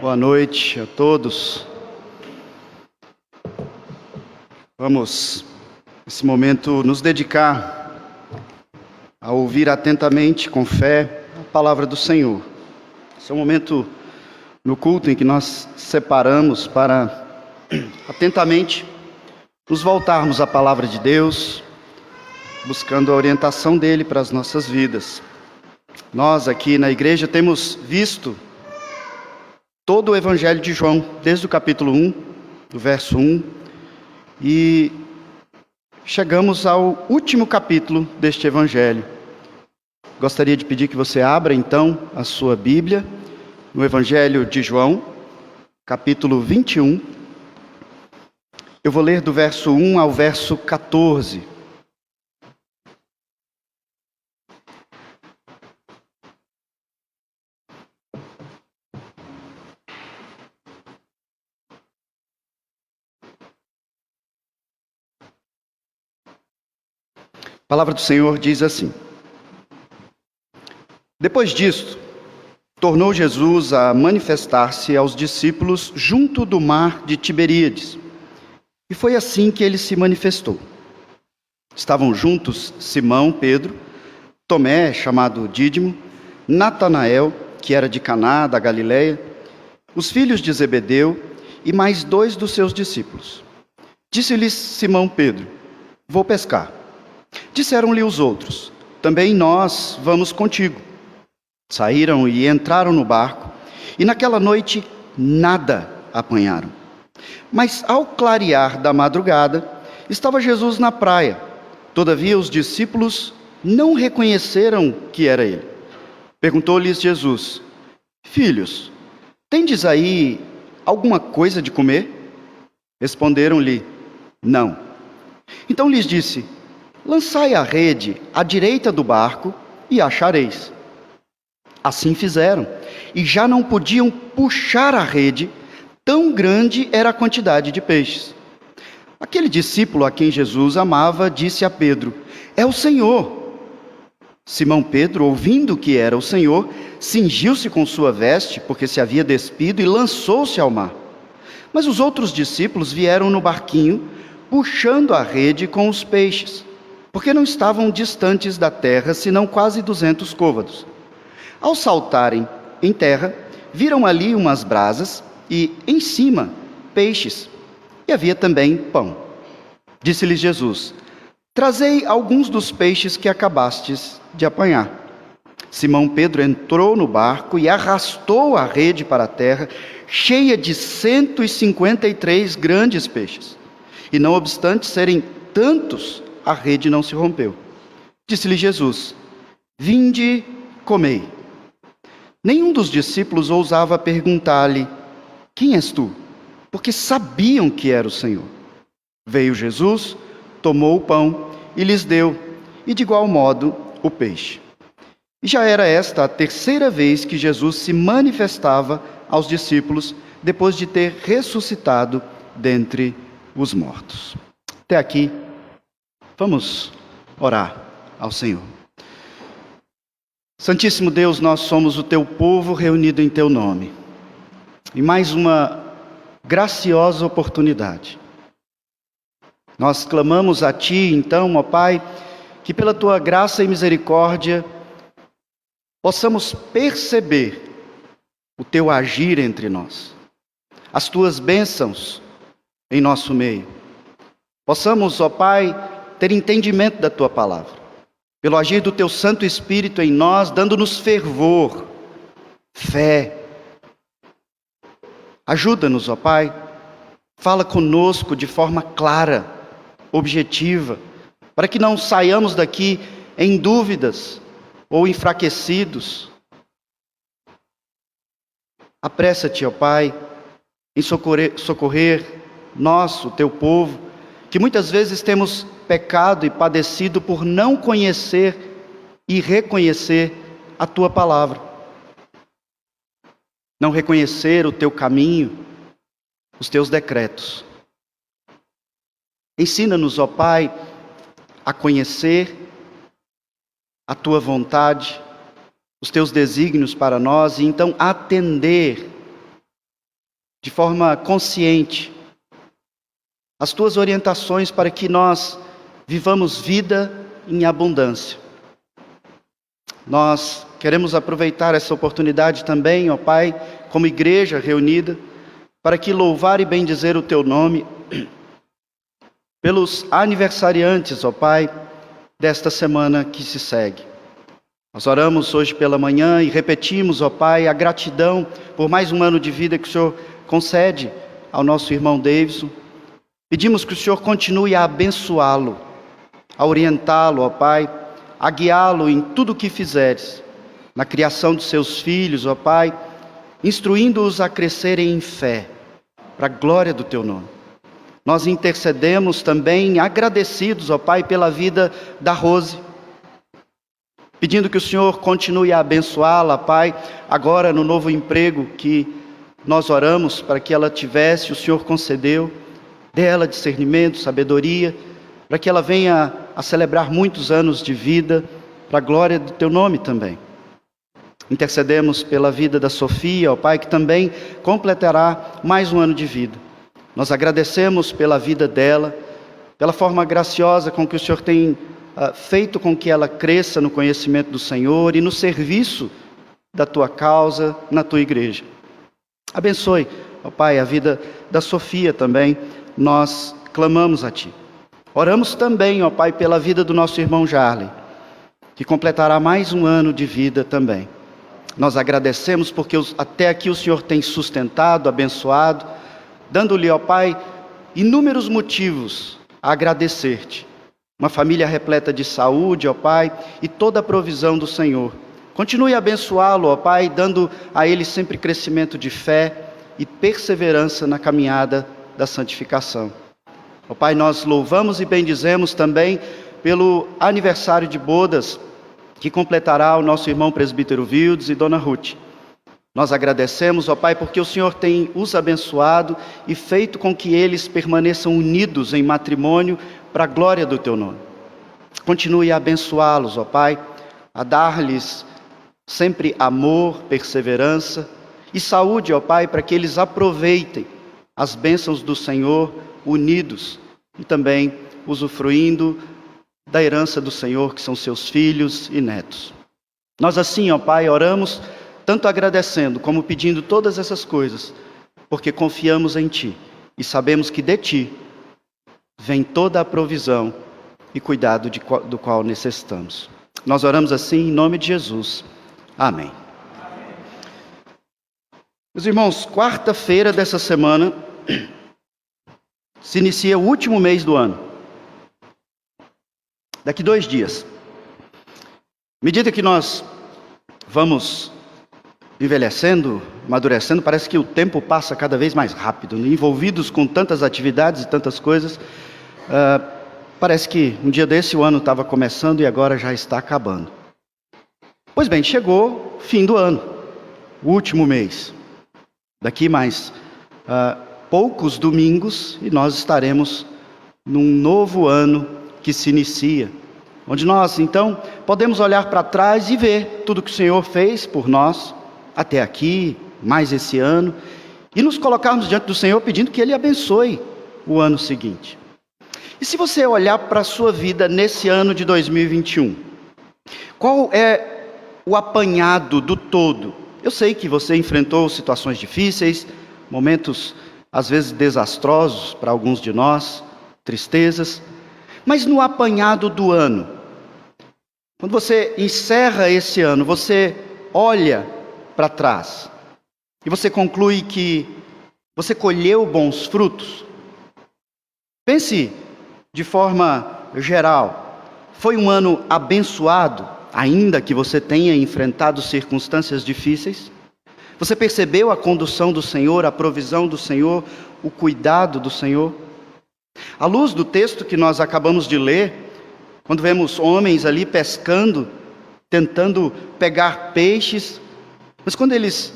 Boa noite a todos. Vamos, nesse momento, nos dedicar a ouvir atentamente, com fé, a palavra do Senhor. Esse é um momento no culto em que nós separamos para atentamente nos voltarmos à palavra de Deus, buscando a orientação dele para as nossas vidas. Nós aqui na igreja temos visto todo o Evangelho de João, desde o capítulo 1, do verso 1, e chegamos ao último capítulo deste Evangelho. Gostaria de pedir que você abra, então, a sua Bíblia, no Evangelho de João, capítulo 21. Eu vou ler do verso 1 ao verso 14. A palavra do Senhor diz assim: Depois disto, tornou Jesus a manifestar-se aos discípulos junto do mar de Tiberíades. E foi assim que ele se manifestou. Estavam juntos Simão, Pedro, Tomé, chamado Dídimo, Natanael, que era de Caná, da Galileia, os filhos de Zebedeu e mais 2 dos seus discípulos. Disse-lhes Simão Pedro: Vou pescar. Disseram-lhe os outros: Também nós vamos contigo. Saíram e entraram no barco, e naquela noite nada apanharam. Mas ao clarear da madrugada, estava Jesus na praia. Todavia os discípulos não reconheceram que era ele. Perguntou-lhes Jesus: Filhos, tendes aí alguma coisa de comer? Responderam-lhe: Não. Então lhes disse: Lançai a rede à direita do barco e achareis. Assim fizeram, e já não podiam puxar a rede, tão grande era a quantidade de peixes. Aquele discípulo a quem Jesus amava disse a Pedro: É o Senhor. Simão Pedro, ouvindo que era o Senhor, cingiu-se com sua veste, porque se havia despido, e lançou-se ao mar. Mas os outros discípulos vieram no barquinho, puxando a rede com os peixes, porque não estavam distantes da terra, senão quase 200 côvados. Ao saltarem em terra, viram ali umas brasas e, em cima, peixes, e havia também pão. Disse-lhes Jesus: Trazei alguns dos peixes que acabastes de apanhar. Simão Pedro entrou no barco e arrastou a rede para a terra, cheia de 153 grandes peixes. E não obstante serem tantos, a rede não se rompeu. Disse-lhe Jesus: Vinde, comei. Nenhum dos discípulos ousava perguntar-lhe: Quem és tu? Porque sabiam que era o Senhor. Veio Jesus, tomou o pão e lhes deu, e de igual modo o peixe. E já era esta a 3ª vez que Jesus se manifestava aos discípulos, depois de ter ressuscitado dentre os mortos. Até aqui. Vamos orar ao Senhor. Santíssimo Deus, nós somos o teu povo reunido em teu nome. E mais uma graciosa oportunidade. Nós clamamos a ti, então, ó Pai, que pela tua graça e misericórdia possamos perceber o teu agir entre nós, as tuas bênçãos em nosso meio. Possamos, ó Pai, ter entendimento da tua palavra, pelo agir do teu Santo Espírito em nós, dando-nos fervor, fé. Ajuda-nos, ó Pai, fala conosco de forma clara, objetiva, para que não saiamos daqui em dúvidas ou enfraquecidos. Apressa-te, ó Pai, em socorrer nós, o teu povo, que muitas vezes temos pecado e padecido por não conhecer e reconhecer a tua palavra. Não reconhecer o teu caminho, os teus decretos. Ensina-nos, ó Pai, a conhecer a tua vontade, os teus desígnios para nós, e então atender de forma consciente, as Tuas orientações para que nós vivamos vida em abundância. Nós queremos aproveitar essa oportunidade também, ó Pai, como igreja reunida, para que louvar e bendizer o Teu nome pelos aniversariantes, ó Pai, desta semana que se segue. Nós oramos hoje pela manhã e repetimos, ó Pai, a gratidão por mais um ano de vida que o Senhor concede ao nosso irmão Davidson. Pedimos que o Senhor continue a abençoá-lo, a orientá-lo, ó Pai, a guiá-lo em tudo o que fizeres, na criação dos seus filhos, ó Pai, instruindo-os a crescerem em fé, para a glória do Teu nome. Nós intercedemos também, agradecidos, ó Pai, pela vida da Rose, pedindo que o Senhor continue a abençoá-la, Pai, agora no novo emprego que nós oramos para que ela tivesse, o Senhor concedeu, dela discernimento, sabedoria, para que ela venha a celebrar muitos anos de vida, para a glória do Teu nome também. Intercedemos pela vida da Sofia, ó Pai, que também completará mais um ano de vida. Nós agradecemos pela vida dela, pela forma graciosa com que o Senhor tem feito com que ela cresça no conhecimento do Senhor e no serviço da Tua causa, na Tua igreja. Abençoe, ó Pai, a vida da Sofia também, nós clamamos a Ti. Oramos também, ó Pai, pela vida do nosso irmão Jarley, que completará mais um ano de vida também. Nós agradecemos porque até aqui o Senhor tem sustentado, abençoado, dando-lhe, ó Pai, inúmeros motivos a agradecer-Te. Uma família repleta de saúde, ó Pai, e toda a provisão do Senhor. Continue a abençoá-lo, ó Pai, dando a ele sempre crescimento de fé e perseverança na caminhada da santificação. Ó Pai, nós louvamos e bendizemos também pelo aniversário de bodas que completará o nosso irmão presbítero Vildes e Dona Ruth. Nós agradecemos, ó Pai, porque o Senhor tem os abençoado e feito com que eles permaneçam unidos em matrimônio para a glória do Teu nome. Continue a abençoá-los, ó Pai, a dar-lhes sempre amor, perseverança e saúde, ó Pai, para que eles aproveitem as bênçãos do Senhor unidos e também usufruindo da herança do Senhor, que são seus filhos e netos. Nós assim, ó Pai, oramos tanto agradecendo como pedindo todas essas coisas, porque confiamos em Ti e sabemos que de Ti vem toda a provisão e cuidado do qual necessitamos. Nós oramos assim em nome de Jesus. Amém. Meus irmãos, quarta-feira dessa semana se inicia o último mês do ano. Daqui 2 dias. À medida que nós vamos envelhecendo, amadurecendo, parece que o tempo passa cada vez mais rápido, né? Envolvidos com tantas atividades e tantas coisas, parece que um dia desse o ano estava começando e agora já está acabando. Pois bem, chegou o fim do ano, o último mês. Daqui mais poucos domingos e nós estaremos num novo ano que se inicia, onde nós então podemos olhar para trás e ver tudo que o Senhor fez por nós até aqui, mais esse ano, e nos colocarmos diante do Senhor pedindo que Ele abençoe o ano seguinte. E se você olhar para a sua vida nesse ano de 2021, qual é o apanhado do todo? Eu sei que você enfrentou situações difíceis, momentos às vezes desastrosos para alguns de nós, tristezas, mas no apanhado do ano, quando você encerra esse ano, você olha para trás e você conclui que você colheu bons frutos. Pense de forma geral, foi um ano abençoado, ainda que você tenha enfrentado circunstâncias difíceis? Você percebeu a condução do Senhor, a provisão do Senhor, o cuidado do Senhor? À luz do texto que nós acabamos de ler, quando vemos homens ali pescando, tentando pegar peixes, mas quando eles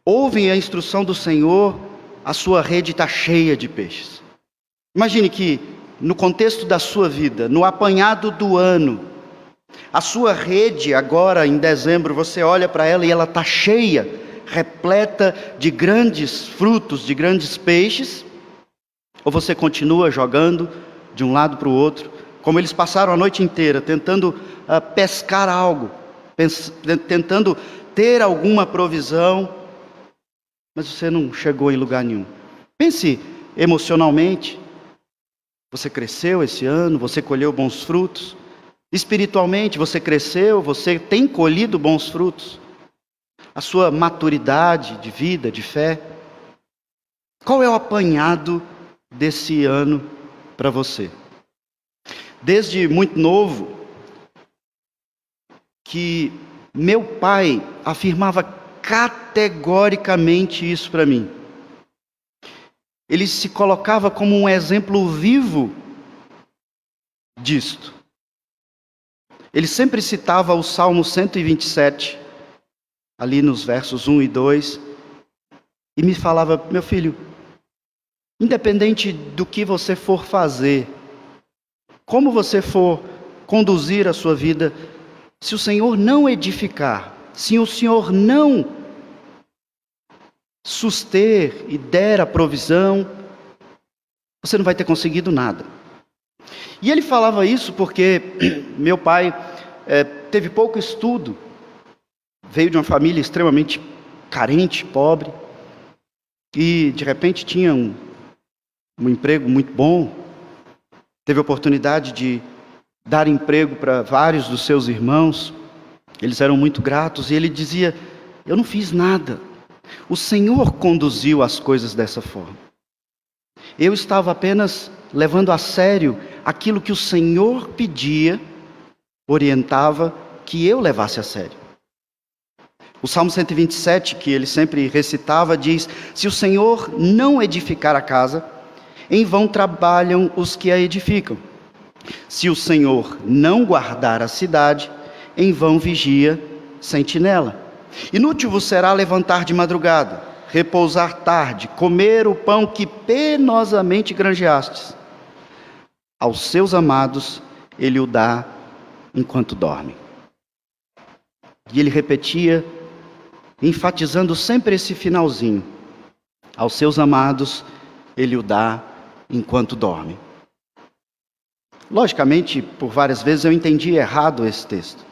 ouvem a instrução do Senhor, a sua rede está cheia de peixes. Imagine que no contexto da sua vida, no apanhado do ano, a sua rede agora em dezembro, você olha para ela e ela está cheia, repleta de grandes frutos, de grandes peixes, ou você continua jogando de um lado para o outro, como eles passaram a noite inteira tentando pescar algo, tentando ter alguma provisão, mas você não chegou em lugar nenhum. Pense emocionalmente. Você cresceu esse ano, você colheu bons frutos. Espiritualmente, você cresceu, você tem colhido bons frutos. A sua maturidade de vida, de fé. Qual é o apanhado desse ano para você? Desde muito novo, que meu pai afirmava categoricamente isso para mim. Ele se colocava como um exemplo vivo disto. Ele sempre citava o Salmo 127, ali nos versos 1 e 2, e me falava: meu filho, independente do que você for fazer, como você for conduzir a sua vida, se o Senhor não edificar, se o Senhor não suster e der a provisão, você não vai ter conseguido nada. E ele falava isso porque meu pai teve pouco estudo, veio de uma família extremamente carente, pobre, e de repente tinha um emprego muito bom, teve a oportunidade de dar emprego para vários dos seus irmãos, eles eram muito gratos, e ele dizia: eu não fiz nada, o Senhor conduziu as coisas dessa forma. Eu estava apenas levando a sério aquilo que o Senhor pedia, orientava que eu levasse a sério. O Salmo 127, que ele sempre recitava, diz: se o Senhor não edificar a casa, em vão trabalham os que a edificam. Se o Senhor não guardar a cidade, em vão vigia sentinela. Inútil vos será levantar de madrugada, repousar tarde, comer o pão que penosamente granjeastes. Aos seus amados ele o dá enquanto dorme. E ele repetia, enfatizando sempre esse finalzinho: aos seus amados ele o dá enquanto dorme. Logicamente, por várias vezes eu entendi errado esse texto.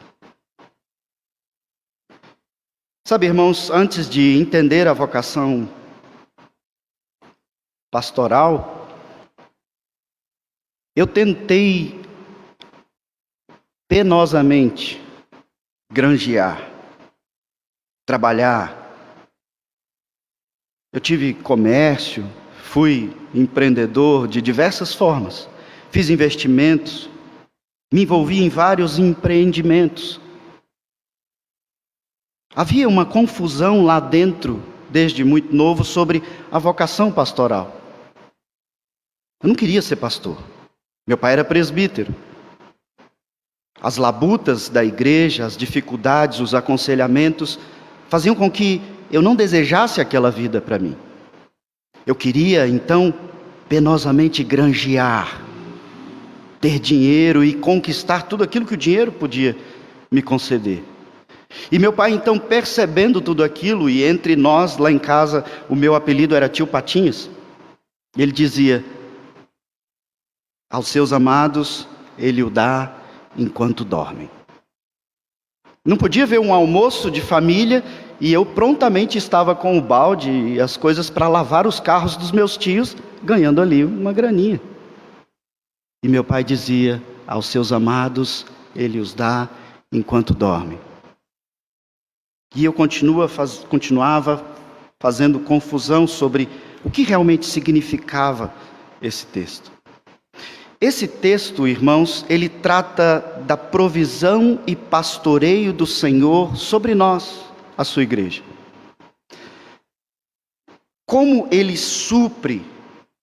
Sabe, irmãos, antes de entender a vocação pastoral, eu tentei penosamente granjear, trabalhar. Eu tive comércio, fui empreendedor de diversas formas, fiz investimentos, me envolvi em vários empreendimentos. Havia uma confusão lá dentro, desde muito novo, sobre a vocação pastoral. Eu não queria ser pastor. Meu pai era presbítero. As labutas da igreja, as dificuldades, os aconselhamentos faziam com que eu não desejasse aquela vida para mim. Eu queria, então, penosamente granjear, ter dinheiro e conquistar tudo aquilo que o dinheiro podia me conceder. E meu pai, então, percebendo tudo aquilo, e entre nós, lá em casa, o meu apelido era Tio Patinhas, ele dizia: aos seus amados ele o dá enquanto dormem. Não podia ver um almoço de família e eu prontamente estava com o balde e as coisas para lavar os carros dos meus tios, ganhando ali uma graninha. E meu pai dizia: aos seus amados ele os dá enquanto dormem. E eu continuava fazendo confusão sobre o que realmente significava esse texto. Esse texto, irmãos, ele trata da provisão e pastoreio do Senhor sobre nós, a sua igreja. Como ele supre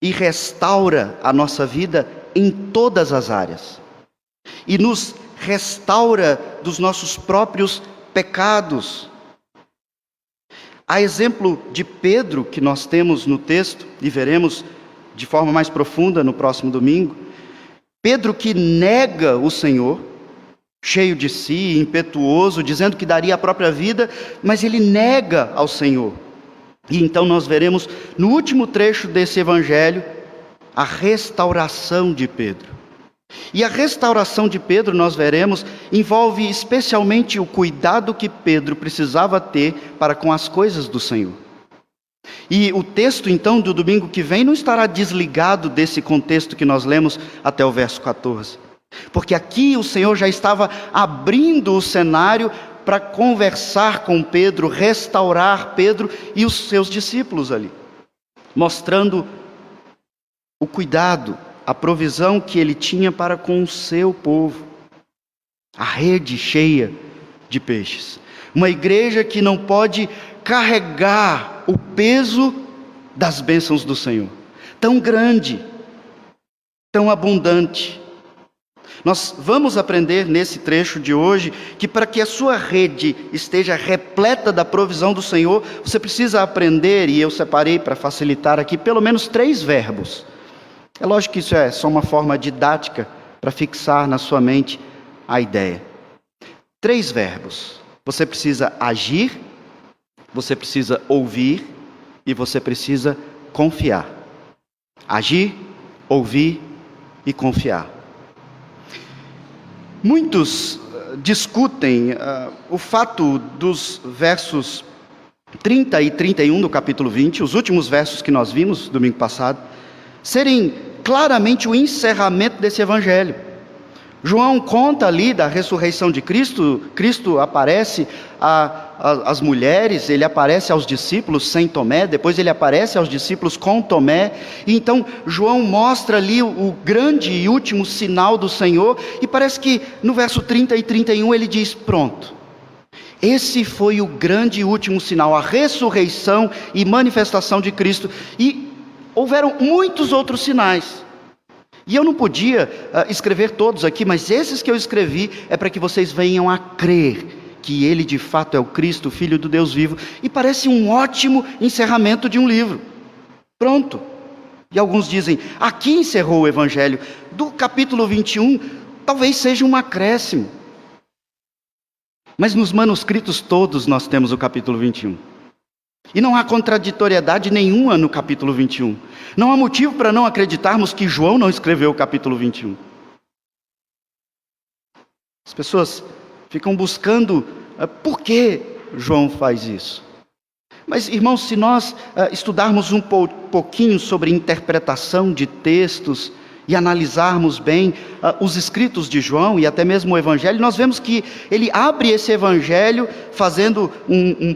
e restaura a nossa vida em todas as áreas. E nos restaura dos nossos próprios pecados. A exemplo de Pedro, que nós temos no texto, e veremos de forma mais profunda no próximo domingo, Pedro que nega o Senhor, cheio de si, impetuoso, dizendo que daria a própria vida, mas ele nega ao Senhor. E então nós veremos no último trecho desse evangelho a restauração de Pedro. E a restauração de Pedro, nós veremos, envolve especialmente o cuidado que Pedro precisava ter para com as coisas do Senhor. E o texto então do domingo que vem não estará desligado desse contexto que nós lemos até o verso 14. Porque aqui o Senhor já estava abrindo o cenário para conversar com Pedro, restaurar Pedro e os seus discípulos ali, mostrando o cuidado, a provisão que ele tinha para com o seu povo. A rede cheia de peixes. Uma igreja que não pode carregar o peso das bênçãos do Senhor. Tão grande, tão abundante. Nós vamos aprender nesse trecho de hoje que para que a sua rede esteja repleta da provisão do Senhor, você precisa aprender, e eu separei para facilitar aqui, pelo menos 3 verbos. É lógico que isso é só uma forma didática para fixar na sua mente a ideia. 3 verbos. Você precisa agir, você precisa ouvir e você precisa confiar. Agir, ouvir e confiar. Muitos discutem o fato dos versos 30 e 31 do capítulo 20, os últimos versos que nós vimos domingo passado, serem claramente o encerramento desse evangelho. João conta ali da ressurreição de Cristo. Cristo aparece às mulheres, ele aparece aos discípulos sem Tomé, depois ele aparece aos discípulos com Tomé, e então João mostra ali o grande e último sinal do Senhor, e parece que no verso 30 e 31 ele diz: pronto, esse foi o grande e último sinal, a ressurreição e manifestação de Cristo, e houveram muitos outros sinais. E eu não podia escrever todos aqui, mas esses que eu escrevi é para que vocês venham a crer que Ele de fato é o Cristo, o Filho do Deus vivo. E parece um ótimo encerramento de um livro. Pronto. E alguns dizem, aqui encerrou o Evangelho. Do capítulo 21, talvez seja um acréscimo. Mas nos manuscritos todos nós temos o capítulo 21. E não há contraditoriedade nenhuma no capítulo 21. Não há motivo para não acreditarmos que João não escreveu o capítulo 21. As pessoas ficam buscando por que João faz isso. Mas, irmãos, se nós estudarmos um pouquinho sobre interpretação de textos e analisarmos bem os escritos de João e até mesmo o Evangelho, nós vemos que ele abre esse Evangelho fazendo um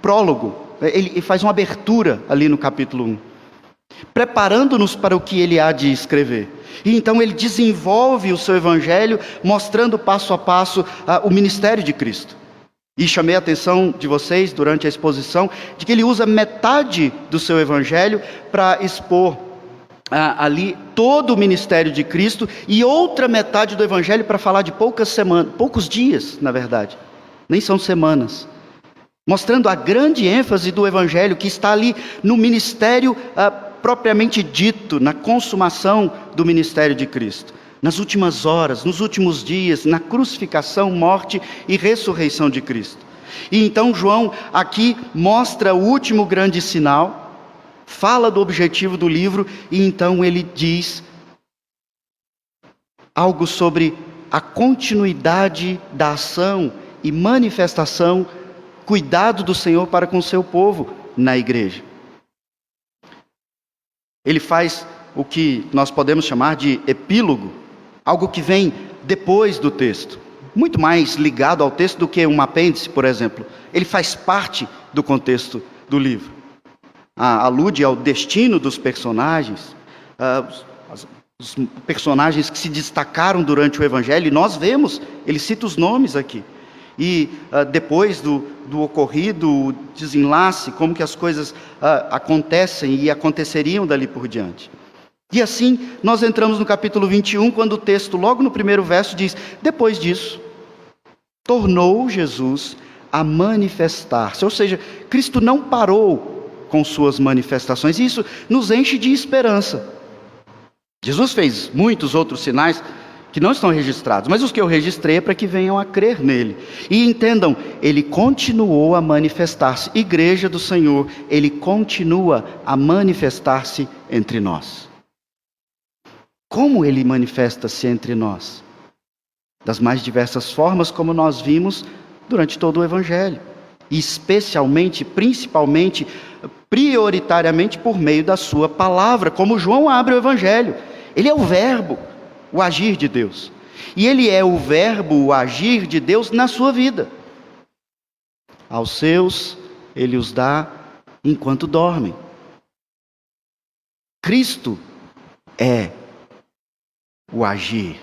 prólogo, ele faz uma abertura ali no capítulo 1, preparando-nos para o que ele há de escrever. E então ele desenvolve o seu evangelho, mostrando passo a passo o ministério de Cristo. E chamei a atenção de vocês durante a exposição, de que ele usa metade do seu evangelho para expor ali todo o ministério de Cristo, e outra metade do evangelho para falar de poucos dias, na verdade, nem são semanas, mostrando a grande ênfase do Evangelho que está ali no ministério propriamente dito, na consumação do ministério de Cristo, nas últimas horas, nos últimos dias, na crucificação, morte e ressurreição de Cristo. E então João aqui mostra o último grande sinal, fala do objetivo do livro, e então ele diz algo sobre a continuidade da ação e manifestação, cuidado do Senhor para com o seu povo na igreja. Ele faz o que nós podemos chamar de epílogo, algo que vem depois do texto, muito mais ligado ao texto do que um apêndice, por exemplo. Ele faz parte do contexto do livro. Alude ao destino dos personagens, os personagens que se destacaram durante o Evangelho, e nós vemos, ele cita os nomes aqui. E depois do ocorrido, o desenlace, como que as coisas acontecem e aconteceriam dali por diante. E assim, nós entramos no capítulo 21, quando o texto, logo no primeiro verso, diz: depois disso, tornou Jesus a manifestar-se. Ou seja, Cristo não parou com suas manifestações, e isso nos enche de esperança. Jesus fez muitos outros sinais, que não estão registrados, mas os que eu registrei é para que venham a crer nele. E entendam, ele continuou a manifestar-se. Igreja do Senhor, ele continua a manifestar-se entre nós. Como ele manifesta-se entre nós? Das mais diversas formas, como nós vimos durante todo o Evangelho. E especialmente, principalmente, prioritariamente por meio da sua palavra, como João abre o Evangelho. Ele é o verbo, o agir de Deus. E ele é o verbo, o agir de Deus na sua vida. Aos seus, ele os dá enquanto dormem. Cristo é o agir.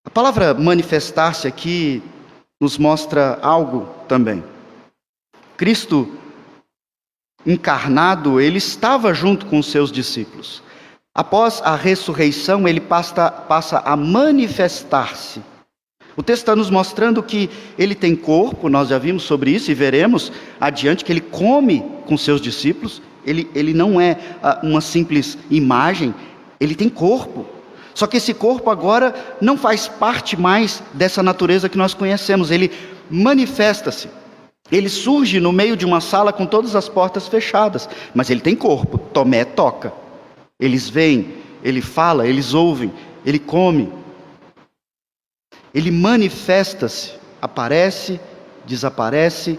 A palavra manifestar-se aqui nos mostra algo também. Cristo encarnado, ele estava junto com os seus discípulos. Após a ressurreição, ele passa a manifestar-se. O texto está nos mostrando que ele tem corpo, nós já vimos sobre isso e veremos adiante que ele come com seus discípulos. Ele não é uma simples imagem, ele tem corpo. Só que esse corpo agora não faz parte mais dessa natureza que nós conhecemos. Ele manifesta-se. Ele surge no meio de uma sala com todas as portas fechadas. Mas ele tem corpo. Tomé toca. Eles veem, ele fala, eles ouvem, ele come. Ele manifesta-se, aparece, desaparece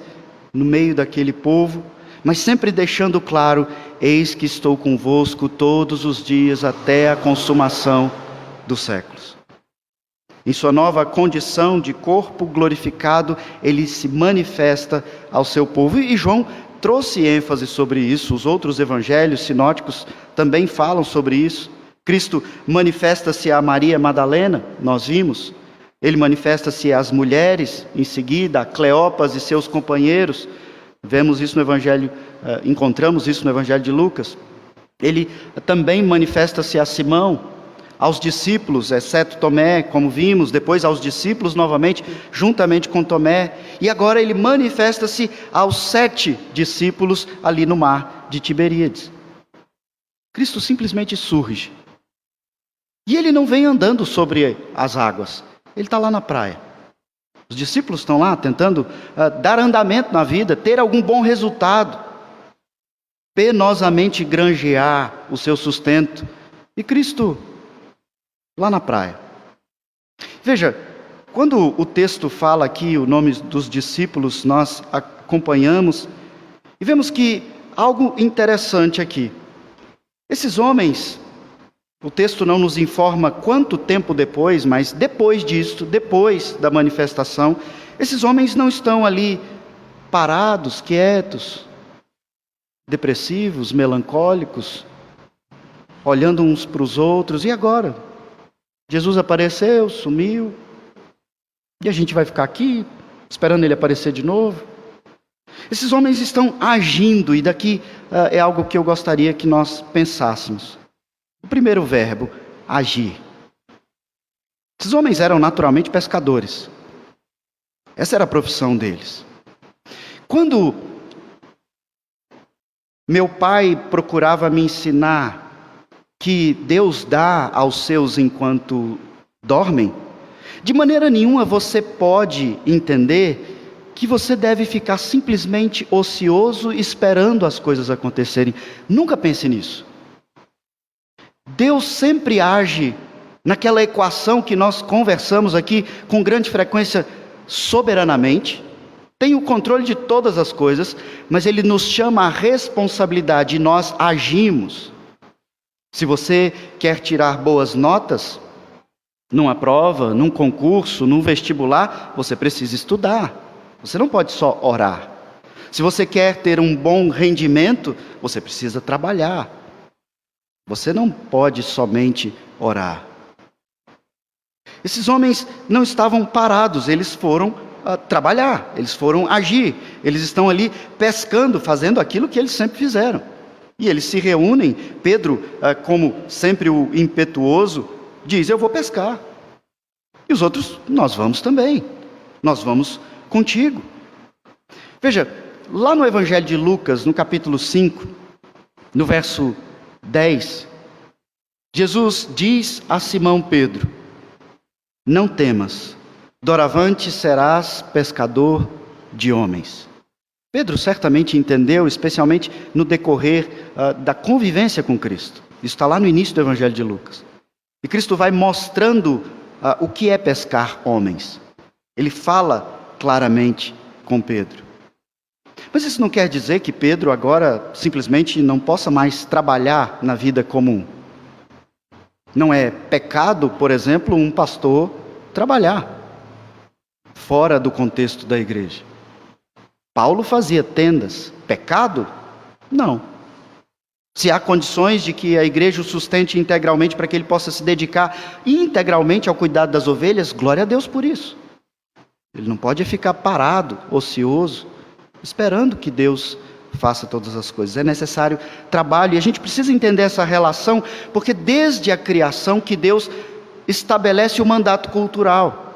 no meio daquele povo, mas sempre deixando claro: eis que estou convosco todos os dias até a consumação dos séculos. Em sua nova condição de corpo glorificado, ele se manifesta ao seu povo. E João trouxe ênfase sobre isso. Os outros evangelhos sinóticos também falam sobre isso. Cristo manifesta-se a Maria Madalena, nós vimos. Ele manifesta-se às mulheres, em seguida a Cleopas e seus companheiros. Vemos isso no evangelho, encontramos isso no evangelho de Lucas. Ele também manifesta-se a Simão, aos discípulos, exceto Tomé, como vimos, depois aos discípulos novamente, juntamente com Tomé, e agora ele manifesta-se aos 7 discípulos ali no mar de Tiberíades. Cristo simplesmente surge. E ele não vem andando sobre as águas, ele está lá na praia. Os discípulos estão lá tentando dar andamento na vida, ter algum bom resultado, penosamente granjear o seu sustento. E Cristo lá na praia. Veja, quando o texto fala aqui o nome dos discípulos, nós acompanhamos e vemos que algo interessante aqui. Esses homens, o texto não nos informa quanto tempo depois, mas depois disto, depois da manifestação, esses homens não estão ali parados, quietos, depressivos, melancólicos, olhando uns para os outros. E agora? Jesus apareceu, sumiu, e a gente vai ficar aqui, esperando ele aparecer de novo. Esses homens estão agindo, e daqui é algo que eu gostaria que nós pensássemos. O primeiro verbo, agir. Esses homens eram naturalmente pescadores. Essa era a profissão deles. Quando meu pai procurava me ensinar que Deus dá aos seus enquanto dormem, de maneira nenhuma você pode entender que você deve ficar simplesmente ocioso esperando as coisas acontecerem. Nunca pense nisso. Deus sempre age naquela equação que nós conversamos aqui com grande frequência, soberanamente, tem o controle de todas as coisas, mas Ele nos chama à responsabilidade e nós agimos. Se você quer tirar boas notas, numa prova, num concurso, num vestibular, você precisa estudar. Você não pode só orar. Se você quer ter um bom rendimento, você precisa trabalhar. Você não pode somente orar. Esses homens não estavam parados, eles foram trabalhar, eles foram agir. Eles estão ali pescando, fazendo aquilo que eles sempre fizeram. E eles se reúnem. Pedro, como sempre o impetuoso, diz: eu vou pescar. E os outros: nós vamos também. Nós vamos contigo. Veja, lá no Evangelho de Lucas, no capítulo 5, no verso 10, Jesus diz a Simão Pedro: não temas, doravante serás pescador de homens. Pedro certamente entendeu, especialmente no decorrer da convivência com Cristo. Isso está lá no início do Evangelho de Lucas. E Cristo vai mostrando o que é pescar homens. Ele fala claramente com Pedro. Mas isso não quer dizer que Pedro agora simplesmente não possa mais trabalhar na vida comum. Não é pecado, por exemplo, um pastor trabalhar fora do contexto da igreja. Paulo fazia tendas. Pecado? Não. Se há condições de que a igreja o sustente integralmente para que ele possa se dedicar integralmente ao cuidado das ovelhas, glória a Deus por isso. Ele não pode ficar parado, ocioso, esperando que Deus faça todas as coisas. É necessário trabalho, e a gente precisa entender essa relação, porque desde a criação que Deus estabelece o mandato cultural.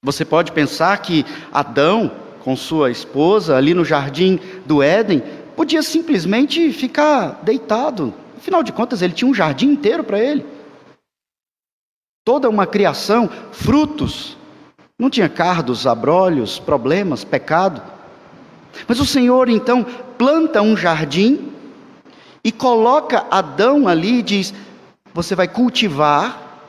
Você pode pensar que Adão, com sua esposa, ali no jardim do Éden, podia simplesmente ficar deitado. Afinal de contas, ele tinha um jardim inteiro para ele. Toda uma criação, frutos. Não tinha cardos, abrolhos, problemas, pecado. Mas o Senhor, então, planta um jardim e coloca Adão ali e diz: você vai cultivar,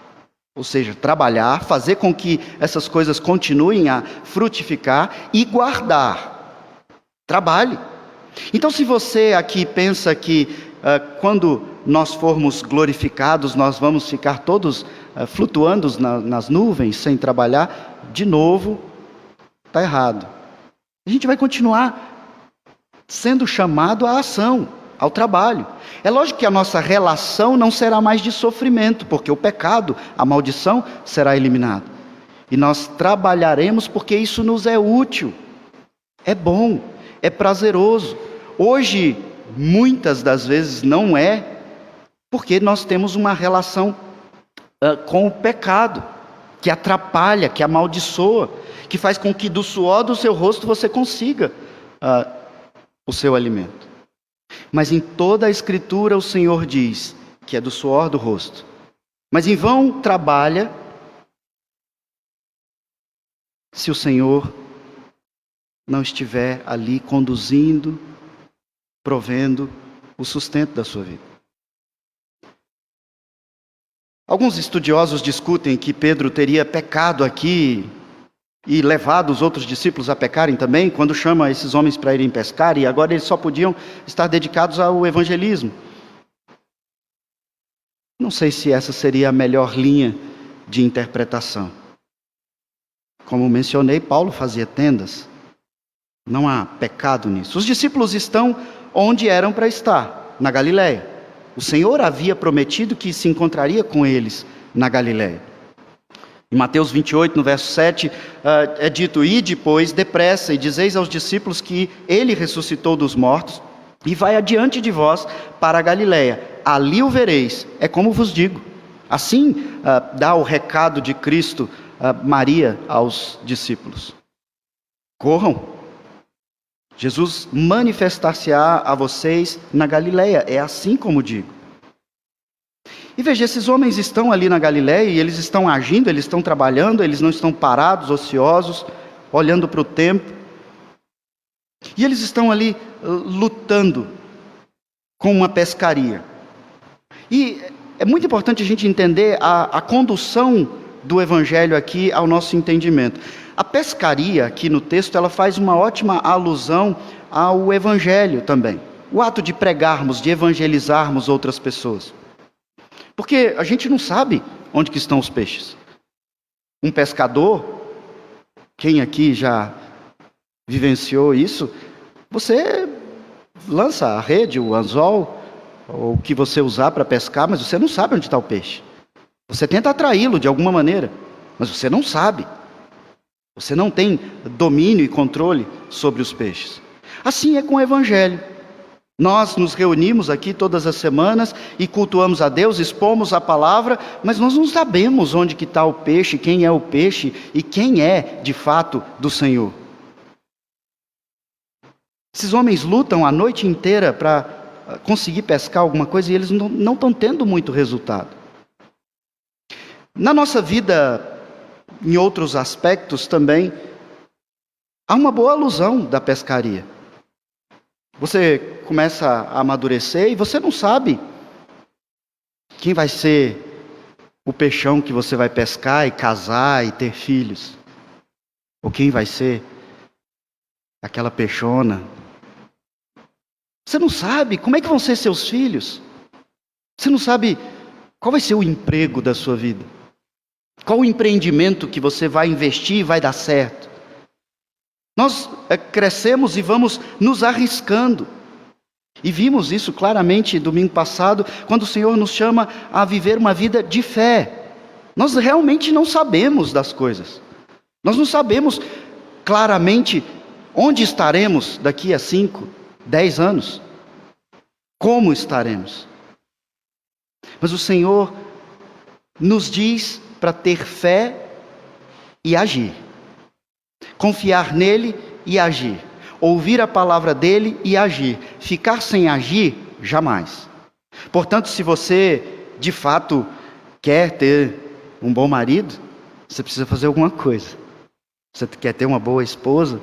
ou seja, trabalhar, fazer com que essas coisas continuem a frutificar e guardar. Trabalhe. Então, se você aqui pensa que quando nós formos glorificados, nós vamos ficar todos flutuando nas nuvens, sem trabalhar, de novo, está errado. A gente vai continuar sendo chamado à ação, ao trabalho. É lógico que a nossa relação não será mais de sofrimento, porque o pecado, a maldição, será eliminado. E nós trabalharemos porque isso nos é útil, é bom, é prazeroso. Hoje, muitas das vezes não é, porque nós temos uma relação com o pecado, que atrapalha, que amaldiçoa, que faz com que do suor do seu rosto você consiga o seu alimento. Mas em toda a Escritura o Senhor diz que é do suor do rosto. Mas em vão trabalha se o Senhor não estiver ali conduzindo, provendo o sustento da sua vida. Alguns estudiosos discutem que Pedro teria pecado aqui e levado os outros discípulos a pecarem também, quando chama esses homens para irem pescar, e agora eles só podiam estar dedicados ao evangelismo. Não sei se essa seria a melhor linha de interpretação. Como mencionei, Paulo fazia tendas. Não há pecado nisso. Os discípulos estão onde eram para estar, na Galileia. O Senhor havia prometido que se encontraria com eles na Galileia. Em Mateus 28, no verso 7, é dito: ide, pois, depressa, e dizeis aos discípulos que ele ressuscitou dos mortos, e vai adiante de vós para a Galileia. Ali o vereis, é como vos digo. Assim dá o recado de Cristo, Maria, aos discípulos. Corram. Jesus manifestar-se-á a vocês na Galileia, é assim como digo. E veja, esses homens estão ali na Galileia e eles estão agindo, eles estão trabalhando, eles não estão parados, ociosos, olhando para o tempo. E eles estão ali lutando com uma pescaria. E é muito importante a gente entender a condução do Evangelho aqui ao nosso entendimento. A pescaria aqui no texto, ela faz uma ótima alusão ao Evangelho também. O ato de pregarmos, de evangelizarmos outras pessoas. Porque a gente não sabe onde que estão os peixes. Um pescador, quem aqui já vivenciou isso, você lança a rede, o anzol, ou o que você usar para pescar, mas você não sabe onde está o peixe. Você tenta atraí-lo de alguma maneira, mas você não sabe. Você não tem domínio e controle sobre os peixes. Assim é com o Evangelho. Nós nos reunimos aqui todas as semanas e cultuamos a Deus, expomos a palavra, mas nós não sabemos onde que está o peixe, quem é o peixe e quem é de fato do Senhor. Esses homens lutam a noite inteira para conseguir pescar alguma coisa e eles não estão tendo muito resultado. Na nossa vida, em outros aspectos também, há uma boa alusão da pescaria. Você começa a amadurecer e você não sabe quem vai ser o peixão que você vai pescar e casar e ter filhos. Ou quem vai ser aquela peixona. Você não sabe como é que vão ser seus filhos. Você não sabe qual vai ser o emprego da sua vida. Qual o empreendimento que você vai investir e vai dar certo. Nós crescemos e vamos nos arriscando. E vimos isso claramente domingo passado, quando o Senhor nos chama a viver uma vida de fé. Nós realmente não sabemos das coisas. Nós não sabemos claramente onde estaremos daqui a 5, 10 anos. Como estaremos. Mas o Senhor nos diz para ter fé e agir. Confiar nele e agir. Ouvir a palavra dele e agir. Ficar sem agir, jamais. Portanto, se você de fato quer ter um bom marido, você precisa fazer alguma coisa. Você quer ter uma boa esposa,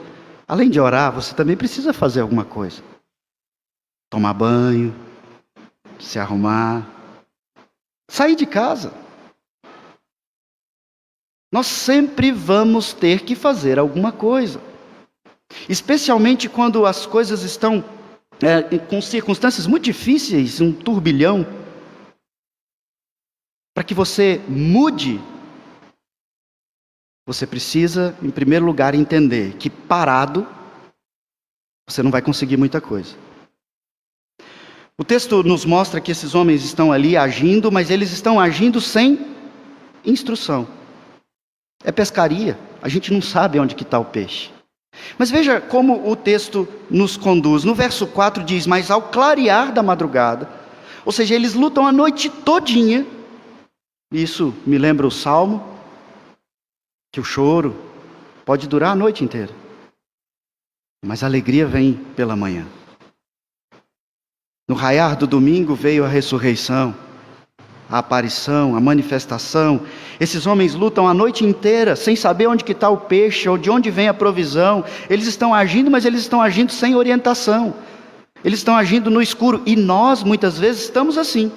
além de orar, você também precisa fazer alguma coisa. Tomar banho, se arrumar, sair de casa. Nós sempre vamos ter que fazer alguma coisa. Especialmente quando as coisas estão com circunstâncias muito difíceis, um turbilhão. Para que você mude, você precisa, em primeiro lugar, entender que parado, você não vai conseguir muita coisa. O texto nos mostra que esses homens estão ali agindo, mas eles estão agindo sem instrução. É pescaria, a gente não sabe onde que está o peixe. Mas veja como o texto nos conduz. No verso 4 diz, mas ao clarear da madrugada, ou seja, eles lutam a noite todinha. Isso me lembra o Salmo, que o choro pode durar a noite inteira. Mas a alegria vem pela manhã. No raiar do domingo veio a ressurreição, a aparição, a manifestação. Esses homens lutam a noite inteira, sem saber onde que está o peixe, ou de onde vem a provisão. Eles estão agindo, mas eles estão agindo sem orientação. Eles estão agindo no escuro. E nós, muitas vezes, estamos assim.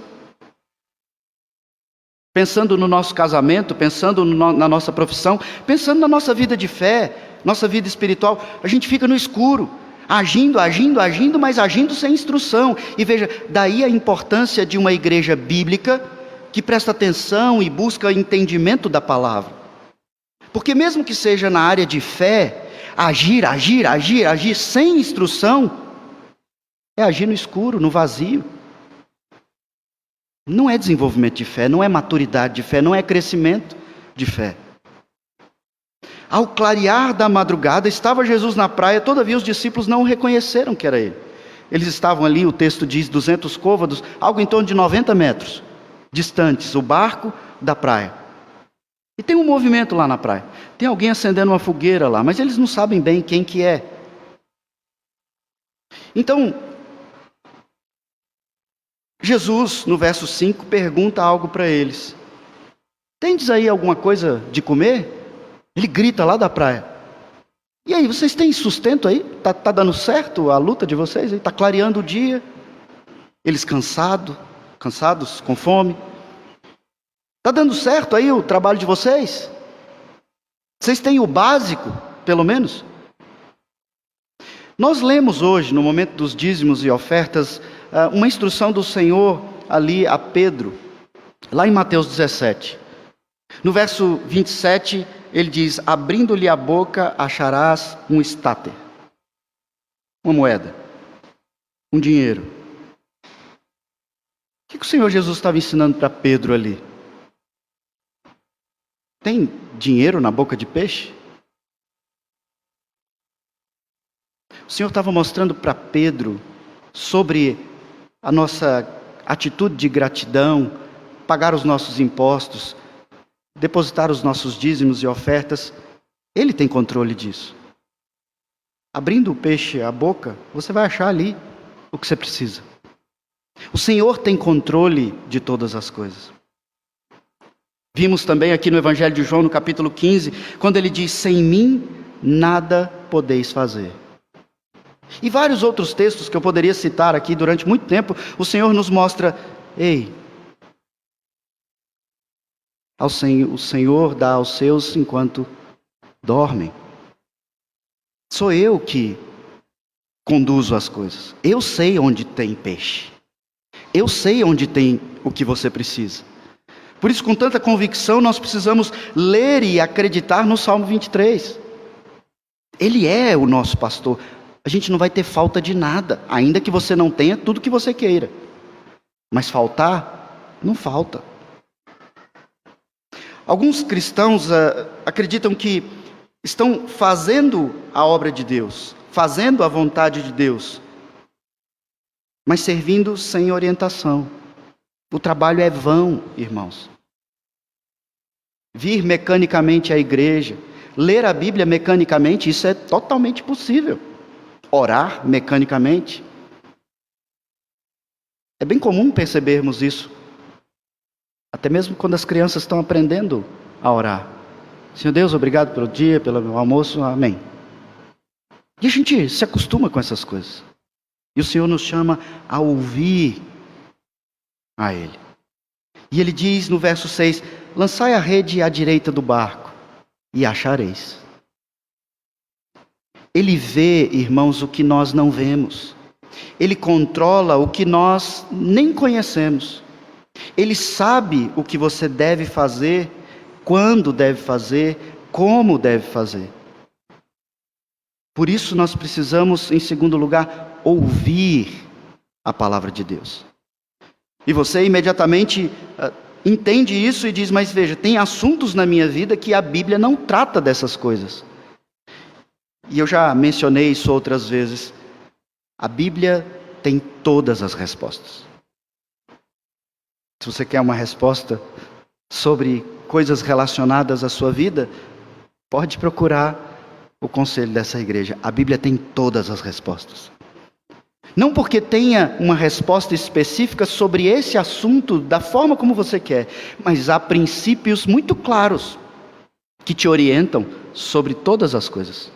Pensando no nosso casamento, pensando na nossa profissão, pensando na nossa vida de fé, nossa vida espiritual. A gente fica no escuro, agindo, mas agindo sem instrução. E veja, daí a importância de uma igreja bíblica que presta atenção e busca entendimento da palavra. Porque mesmo que seja na área de fé, agir sem instrução, é agir no escuro, no vazio. Não é desenvolvimento de fé, não é maturidade de fé, não é crescimento de fé. Ao clarear da madrugada, estava Jesus na praia, todavia os discípulos não o reconheceram que era ele. Eles estavam ali, o texto diz, 200 côvados, algo em torno de 90 metros distantes, o barco da praia. E tem um movimento lá na praia. Tem alguém acendendo uma fogueira lá, mas eles não sabem bem quem que é. Então, Jesus, no verso 5, pergunta algo para eles. Tendes aí alguma coisa de comer? Ele grita lá da praia. E aí, vocês têm sustento aí? Tá dando certo a luta de vocês? Está clareando o dia? Eles cansados, com fome. Está dando certo aí o trabalho de vocês? Vocês têm o básico, pelo menos? Nós lemos hoje, no momento dos dízimos e ofertas, uma instrução do Senhor ali a Pedro, lá em Mateus 17. No verso 27, ele diz, abrindo-lhe a boca, acharás um estáter, uma moeda, um dinheiro. O que o Senhor Jesus estava ensinando para Pedro ali? Tem dinheiro na boca de peixe? O Senhor estava mostrando para Pedro sobre a nossa atitude de gratidão, pagar os nossos impostos, depositar os nossos dízimos e ofertas. Ele tem controle disso. Abrindo o peixe, a boca, você vai achar ali o que você precisa. O Senhor tem controle de todas as coisas. Vimos também aqui no Evangelho de João, no capítulo 15, quando ele diz: sem mim nada podeis fazer. E vários outros textos que eu poderia citar aqui durante muito tempo, o Senhor nos mostra: ei, o Senhor dá aos seus enquanto dormem. Sou eu que conduzo as coisas. Eu sei onde tem peixe. Eu sei onde tem o que você precisa. Por isso, com tanta convicção, nós precisamos ler e acreditar no Salmo 23. Ele é o nosso pastor. A gente não vai ter falta de nada, ainda que você não tenha tudo que você queira. Mas faltar, não falta. Alguns cristãos acreditam que estão fazendo a obra de Deus, fazendo a vontade de Deus, mas servindo sem orientação. O trabalho é vão, irmãos. Vir mecanicamente à igreja, ler a Bíblia mecanicamente, isso é totalmente possível. Orar mecanicamente. É bem comum percebermos isso. Até mesmo quando as crianças estão aprendendo a orar. Senhor Deus, obrigado pelo dia, pelo almoço, amém. E a gente se acostuma com essas coisas. E o Senhor nos chama a ouvir a Ele. E Ele diz no verso 6, lançai a rede à direita do barco e achareis. Ele vê, irmãos, o que nós não vemos. Ele controla o que nós nem conhecemos. Ele sabe o que você deve fazer, quando deve fazer, como deve fazer. Por isso nós precisamos, em segundo lugar, ouvir a palavra de Deus. E você imediatamente entende isso e diz, mas veja, tem assuntos na minha vida que a Bíblia não trata dessas coisas. E eu já mencionei isso outras vezes. A Bíblia tem todas as respostas. Se você quer uma resposta sobre coisas relacionadas à sua vida, pode procurar o conselho dessa igreja. A Bíblia tem todas as respostas. Não porque tenha uma resposta específica sobre esse assunto da forma como você quer, mas há princípios muito claros que te orientam sobre todas as coisas.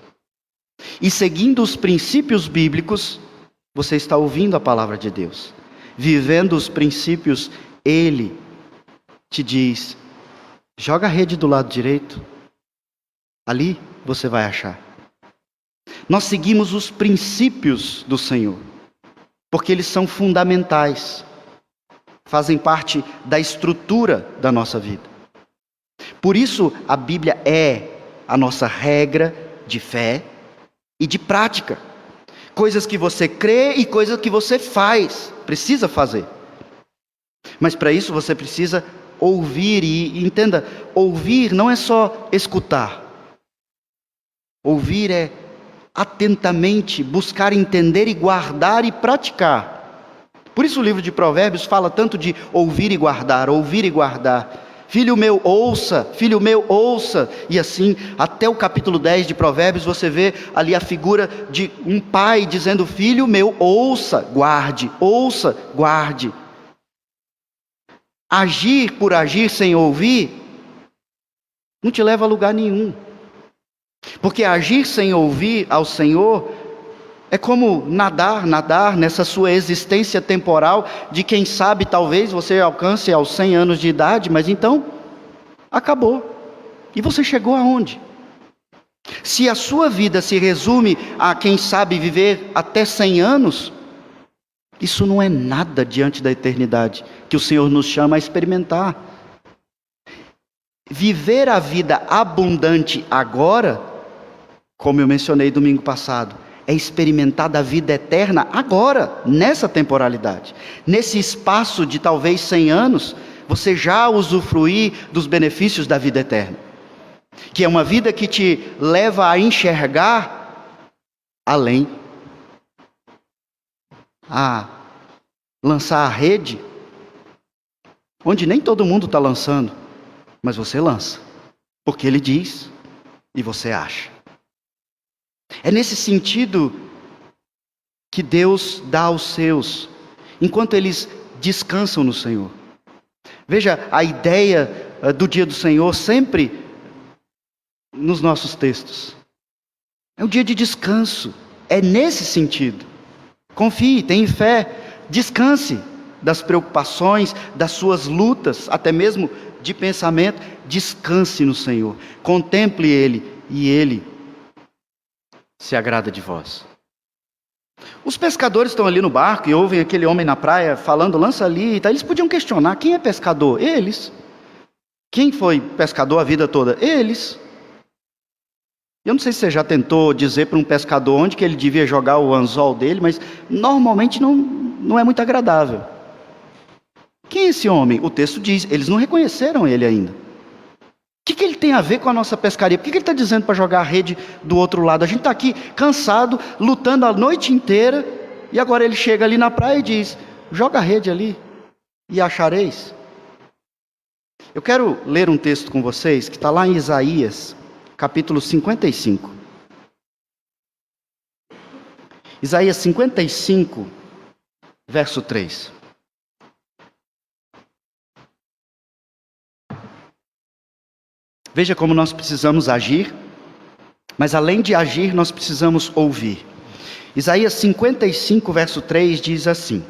E seguindo os princípios bíblicos, você está ouvindo a palavra de Deus. Vivendo os princípios, Ele te diz, joga a rede do lado direito. Ali você vai achar. Nós seguimos os princípios do Senhor, porque eles são fundamentais. Fazem parte da estrutura da nossa vida. Por isso, a Bíblia é a nossa regra de fé e de prática. Coisas que você crê e coisas que você faz, precisa fazer. Mas para isso você precisa ouvir, e entenda, ouvir não é só escutar. Ouvir é atentamente buscar entender e guardar e praticar. Por isso o livro de Provérbios fala tanto de ouvir e guardar, ouvir e guardar. Filho meu, ouça, filho meu, ouça. E assim, até o capítulo 10 de Provérbios, você vê ali a figura de um pai dizendo, filho meu, ouça, guarde, ouça, guarde. Agir por agir sem ouvir, não te leva a lugar nenhum. Porque agir sem ouvir ao Senhor é como nadar nessa sua existência temporal, de quem sabe talvez você alcance aos 100 anos de idade, mas então, acabou. E você chegou aonde? Se a sua vida se resume a quem sabe viver até 100 anos, isso não é nada diante da eternidade, que o Senhor nos chama a experimentar. Viver a vida abundante agora, como eu mencionei domingo passado, é experimentar da vida eterna agora, nessa temporalidade. Nesse espaço de talvez 100 anos, você já usufruir dos benefícios da vida eterna. Que é uma vida que te leva a enxergar além. A lançar a rede, onde nem todo mundo está lançando, mas você lança. Porque Ele diz, e você acha. É nesse sentido que Deus dá aos seus, enquanto eles descansam no Senhor. Veja, a ideia do dia do Senhor sempre nos nossos textos. É um dia de descanso. É nesse sentido. Confie, tenha fé, descanse das preocupações, das suas lutas, até mesmo de pensamento. Descanse no Senhor. Contemple Ele e Ele se agrada de vós. Os pescadores estão ali no barco e ouvem aquele homem na praia falando, lança ali e tal. Eles podiam questionar, quem é pescador? Eles. Quem foi pescador a vida toda? Eles. Eu não sei se você já tentou dizer para um pescador onde que ele devia jogar o anzol dele, mas normalmente não é muito agradável. Quem é esse homem? O texto diz, eles não reconheceram ele ainda. O que ele tem a ver com a nossa pescaria? Por que ele está dizendo para jogar a rede do outro lado? A gente está aqui cansado, lutando a noite inteira, e agora ele chega ali na praia e diz, joga a rede ali e achareis. Eu quero ler um texto com vocês, que está lá em Isaías, capítulo 55. Isaías 55, verso 3. Veja como nós precisamos agir, mas além de agir, nós precisamos ouvir. Isaías 55, verso 3 diz assim.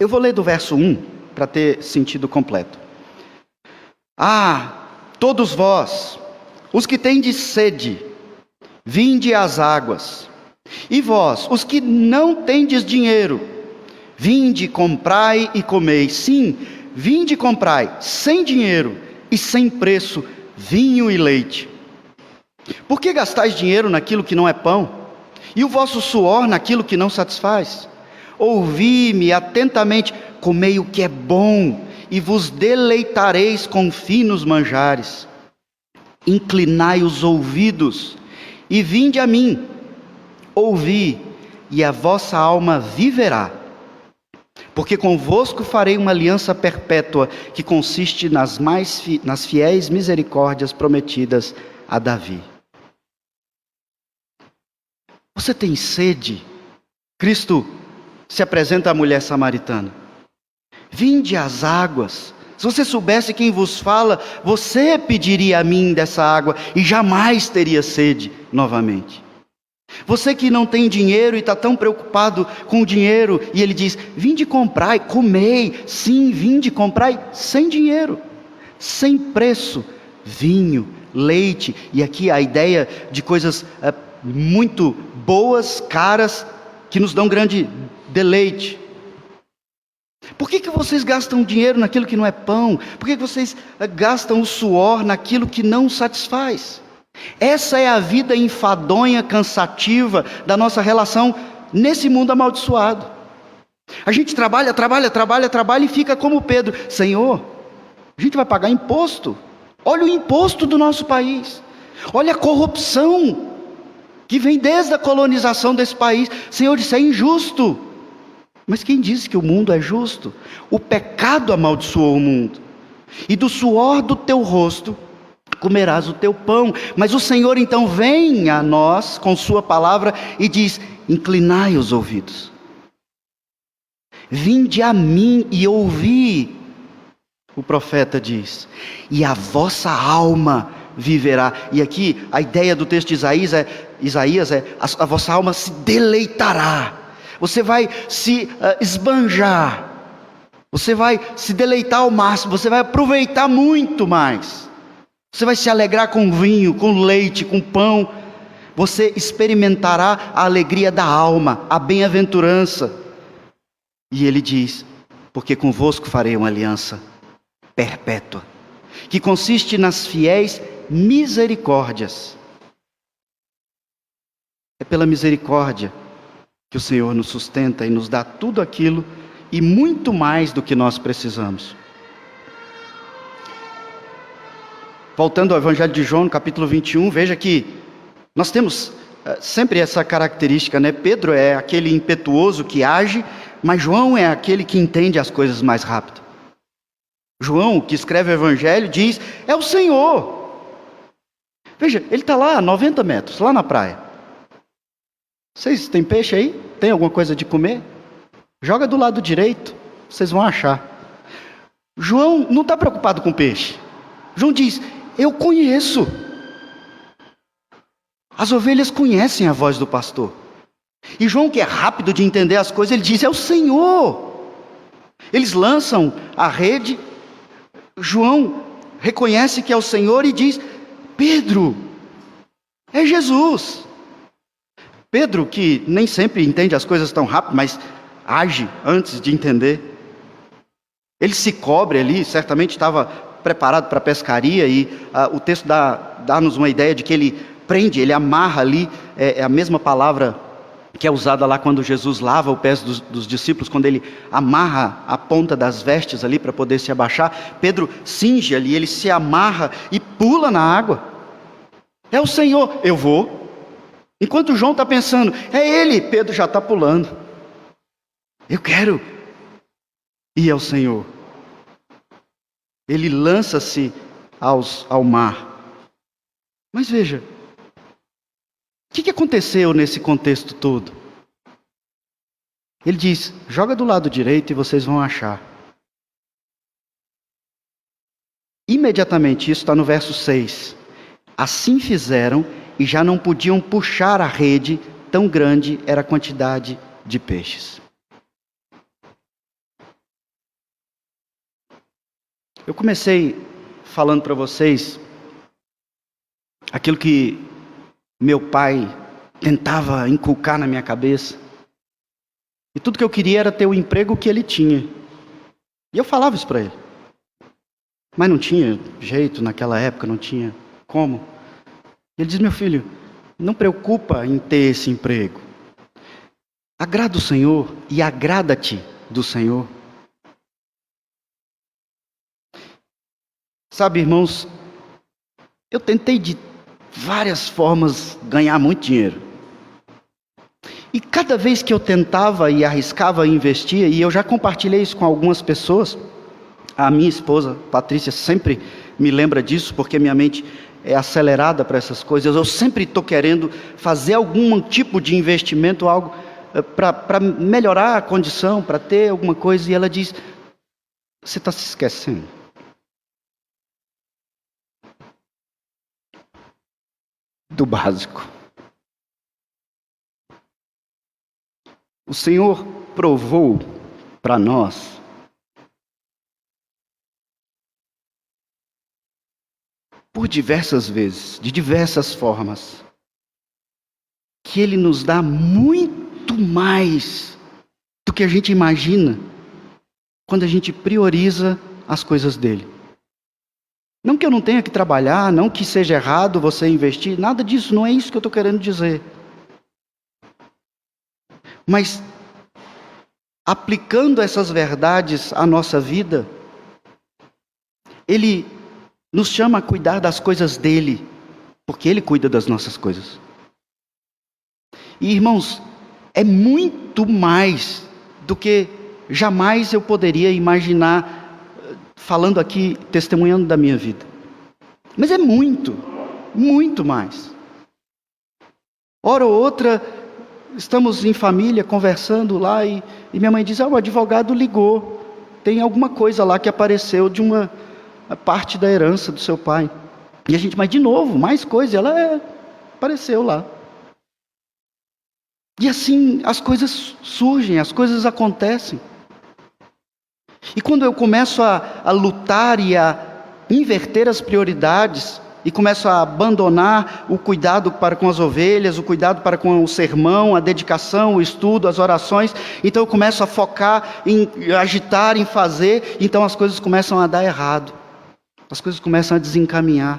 Eu vou ler do verso 1, para ter sentido completo. Ah, todos vós, os que tendes sede, vinde às águas. E vós, os que não tendes dinheiro, vinde, comprai e comei. Sim, vinde e comprai, sem dinheiro e sem preço, vinho e leite. Por que gastais dinheiro naquilo que não é pão? E o vosso suor naquilo que não satisfaz? Ouvi-me atentamente, comei o que é bom, e vos deleitareis com finos manjares. Inclinai os ouvidos, e vinde a mim. Ouvi, e a vossa alma viverá. Porque convosco farei uma aliança perpétua, que consiste nas fiéis misericórdias prometidas a Davi. Você tem sede? Cristo se apresenta à mulher samaritana. Vinde às águas. Se você soubesse quem vos fala, você pediria a mim dessa água e jamais teria sede novamente. Você que não tem dinheiro e está tão preocupado com o dinheiro, e ele diz, vinde comprai, comei, sim, vinde comprai, sem dinheiro, sem preço, vinho, leite, e aqui a ideia de coisas muito boas, caras, que nos dão grande deleite. Por que vocês gastam dinheiro naquilo que não é pão? Por que vocês gastam o suor naquilo que não satisfaz? Essa é a vida enfadonha, cansativa da nossa relação nesse mundo amaldiçoado. A gente trabalha e fica como Pedro. Senhor, a gente vai pagar imposto. Olha o imposto do nosso país. Olha a corrupção que vem desde a colonização desse país. Senhor, isso é injusto. Mas quem disse que o mundo é justo? O pecado amaldiçoou o mundo. E do suor do teu rosto comerás o teu pão. Mas o Senhor então vem a nós com sua palavra e diz, inclinai os ouvidos. Vinde a mim e ouvi. O profeta diz, e a vossa alma viverá. E aqui a ideia do texto de Isaías é a vossa alma se deleitará. Você vai se esbanjar. Você vai se deleitar ao máximo. Você vai aproveitar muito mais. Você vai se alegrar com vinho, com leite, com pão. Você experimentará a alegria da alma, a bem-aventurança. E ele diz, porque convosco farei uma aliança perpétua, que consiste nas fiéis misericórdias. É pela misericórdia que o Senhor nos sustenta e nos dá tudo aquilo e muito mais do que nós precisamos. Voltando ao Evangelho de João, no capítulo 21, veja que nós temos sempre essa característica, né? Pedro é aquele impetuoso que age, mas João é aquele que entende as coisas mais rápido. João, que escreve o Evangelho, diz, é o Senhor. Veja, ele está lá a 90 metros, lá na praia. Vocês têm peixe aí? Tem alguma coisa de comer? Joga do lado direito, vocês vão achar. João não está preocupado com peixe. João diz: eu conheço. As ovelhas conhecem a voz do pastor. E João, que é rápido de entender as coisas, ele diz: é o Senhor. Eles lançam a rede, João reconhece que é o Senhor e diz: Pedro, é Jesus. Pedro, que nem sempre entende as coisas tão rápido, mas age antes de entender. Ele se cobre ali, certamente estava preparado para a pescaria, e o texto dá-nos uma ideia de que ele prende, ele amarra ali, é a mesma palavra que é usada lá quando Jesus lava os pés dos discípulos, quando ele amarra a ponta das vestes ali para poder se abaixar. Pedro cinge ali, ele se amarra e pula na água. É o Senhor, eu vou. Enquanto João está pensando, é Ele, Pedro já está pulando. Eu quero ir ao Senhor. Ele lança-se ao mar. Mas veja, o que aconteceu nesse contexto todo? Ele diz: joga do lado direito e vocês vão achar. Imediatamente, isso está no verso 6. Assim fizeram e já não podiam puxar a rede, tão grande era a quantidade de peixes. Eu comecei falando para vocês aquilo que meu pai tentava inculcar na minha cabeça. E tudo que eu queria era ter o emprego que ele tinha. E eu falava isso para ele. Mas não tinha jeito naquela época, não tinha como. Ele diz: meu filho, não preocupa em ter esse emprego. Agrada o Senhor e agrada-te do Senhor. Sabe, irmãos, eu tentei de várias formas ganhar muito dinheiro. E cada vez que eu tentava e arriscava investir, e eu já compartilhei isso com algumas pessoas, a minha esposa, Patrícia, sempre me lembra disso, porque minha mente é acelerada para essas coisas. Eu sempre estou querendo fazer algum tipo de investimento, algo para melhorar a condição, para ter alguma coisa. E ela diz: você está se esquecendo. Do básico. O Senhor provou para nós por diversas vezes, de diversas formas, que Ele nos dá muito mais do que a gente imagina quando a gente prioriza as coisas dele. Não que eu não tenha que trabalhar, não que seja errado você investir, nada disso, não é isso que eu estou querendo dizer. Mas, aplicando essas verdades à nossa vida, Ele nos chama a cuidar das coisas dele, porque Ele cuida das nossas coisas. E, irmãos, é muito mais do que jamais eu poderia imaginar, falando aqui, testemunhando da minha vida. Mas é muito, muito mais. Hora ou outra, estamos em família, conversando lá, e minha mãe diz: o advogado ligou, tem alguma coisa lá que apareceu de uma parte da herança do seu pai. E a gente: mas de novo, mais coisa. Ela apareceu lá. E assim as coisas surgem, as coisas acontecem. E quando eu começo a lutar e a inverter as prioridades, e começo a abandonar o cuidado para com as ovelhas, o cuidado para com o sermão, a dedicação, o estudo, as orações, então eu começo a focar em agitar, em fazer, então as coisas começam a dar errado, as coisas começam a desencaminhar.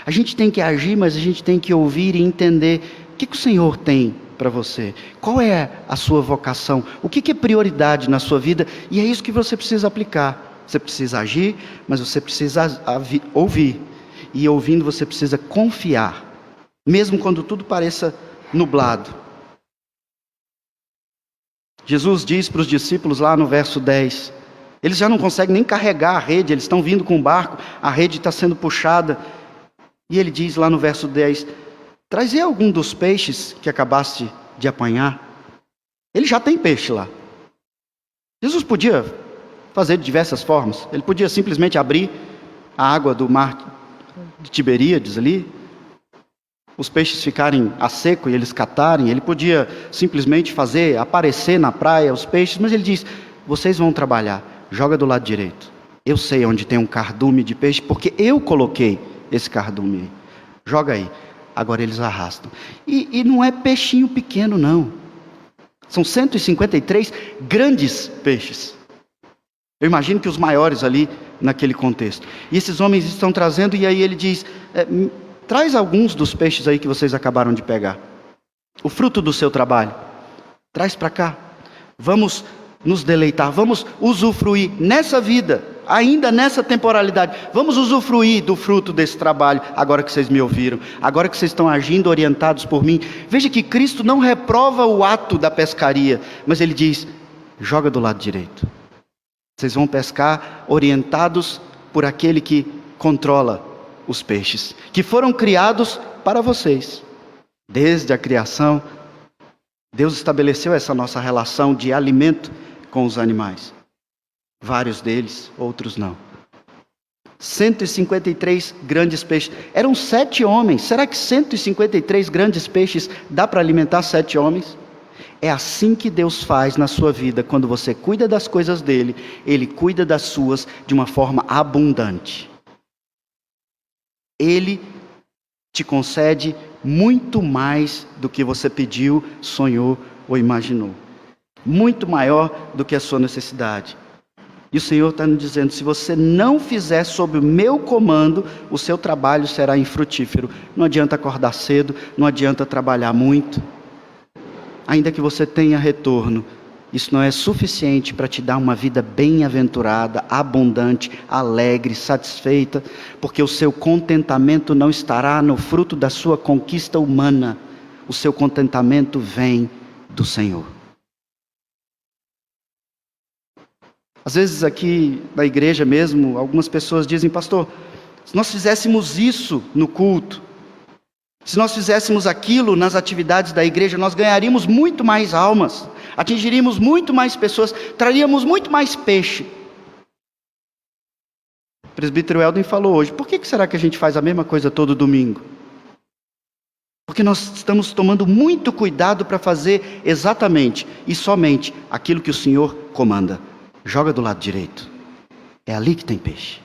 A gente tem que agir, mas a gente tem que ouvir e entender o que o Senhor tem para você. Qual é a sua vocação? O que é prioridade na sua vida? E é isso que você precisa aplicar. Você precisa agir, mas você precisa ouvir. E ouvindo você precisa confiar, mesmo quando tudo pareça nublado. Jesus diz para os discípulos lá no verso 10, eles já não conseguem nem carregar a rede, eles estão vindo com o barco, a rede está sendo puxada. E ele diz lá no verso 10, traze algum dos peixes que acabaste de apanhar. Ele já tem peixe lá. Jesus podia fazer de diversas formas. Ele podia simplesmente abrir a água do mar de Tiberíades ali, os peixes ficarem a seco e eles catarem. Ele podia simplesmente fazer aparecer na praia os peixes, mas ele diz: vocês vão trabalhar, joga do lado direito. Eu sei onde tem um cardume de peixe, porque eu coloquei esse cardume aí. Joga aí. Agora eles arrastam. E não é peixinho pequeno, não. São 153 grandes peixes. Eu imagino que os maiores ali naquele contexto. E esses homens estão trazendo, e aí ele diz: traz alguns dos peixes aí que vocês acabaram de pegar. O fruto do seu trabalho. Traz para cá. Vamos nos deleitar, vamos usufruir nessa vida, ainda nessa temporalidade. Vamos usufruir do fruto desse trabalho, agora que vocês me ouviram, agora que vocês estão agindo orientados por mim. Veja que Cristo não reprova o ato da pescaria, mas ele diz: joga do lado direito. Vocês vão pescar orientados por aquele que controla os peixes, que foram criados para vocês. Desde a criação, Deus estabeleceu essa nossa relação de alimento com os animais. Vários deles, outros não. 153 grandes peixes. Eram 7 homens. Será que 153 grandes peixes dá para alimentar 7 homens? É assim que Deus faz na sua vida. Quando você cuida das coisas dele, ele cuida das suas de uma forma abundante. Ele te concede muito mais do que você pediu, sonhou ou imaginou. Muito maior do que a sua necessidade. E o Senhor está nos dizendo: se você não fizer sob o meu comando, o seu trabalho será infrutífero. Não adianta acordar cedo, não adianta trabalhar muito. Ainda que você tenha retorno, isso não é suficiente para te dar uma vida bem-aventurada, abundante, alegre, satisfeita, porque o seu contentamento não estará no fruto da sua conquista humana. O seu contentamento vem do Senhor. Às vezes aqui na igreja mesmo, algumas pessoas dizem: pastor, se nós fizéssemos isso no culto, se nós fizéssemos aquilo nas atividades da igreja, nós ganharíamos muito mais almas, atingiríamos muito mais pessoas, traríamos muito mais peixe. O presbítero Elden falou hoje: por que será que a gente faz a mesma coisa todo domingo? Porque nós estamos tomando muito cuidado para fazer exatamente e somente aquilo que o Senhor comanda. Joga do lado direito. É ali que tem peixe.